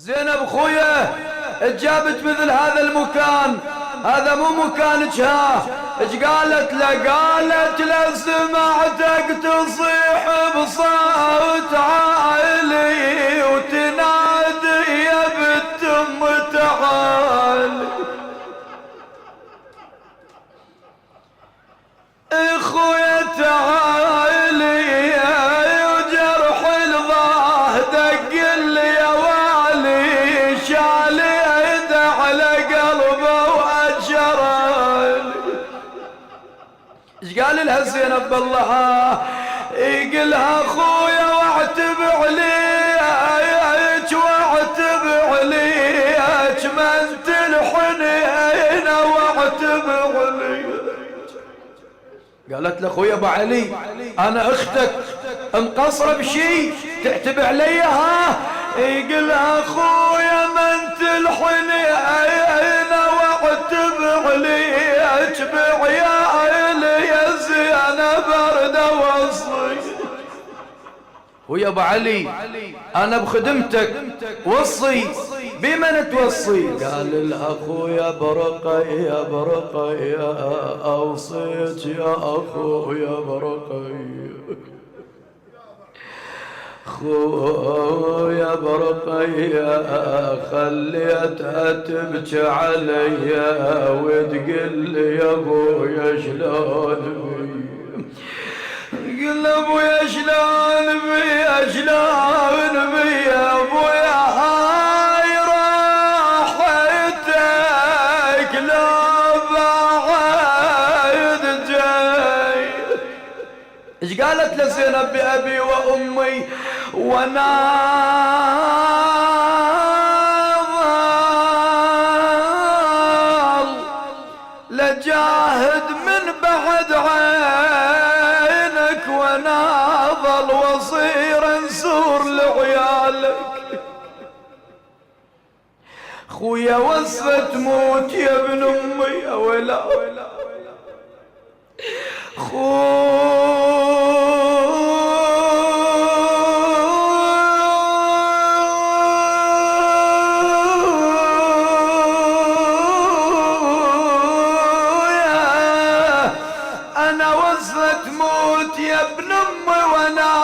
زينب خويا اتجابت مثل هذا المكان، هذا مو مكانك. ها ايش قالت له؟ قالت له سمعتك تصيح بصوت عالي وتنادي يا بنت ام تعال. اخويا تعالي وجرح الظاه دق لي يا والي، شالي يده على قلبه واجرل. ايش قال لها زينب بالله؟ يقلها اخويا واعتب عليك واعتب عليك، ما انت الحنين واعتب عليك. قالت له اخويا ابو علي انا اختك مقصره بشي تعتب علي؟ ها يقلها اخويا ما انت الحنين واعتب عليك، بعيالي يا زينب برد وصي. ويا ابو علي انا بخدمتك وصي، بمن توصي؟ قال الاخويا برقية برقية اوصيك يا اخويا برقية، خويا برقية خليتها تبكي عليا وتقول لي يا ابويا شلون بي، قل ابويا شلون بي شلون بي يا ابويا، هاي راحتك لو بعد جاي. ايش قالت لزينب؟ بأبي وأمي وناضل لجاهد من بعد عينك، وناضل وصير انصور لعيالك. خويا وصفة موت يا ابن امي يا ولا انا وصلت موت يا ابن امي وانا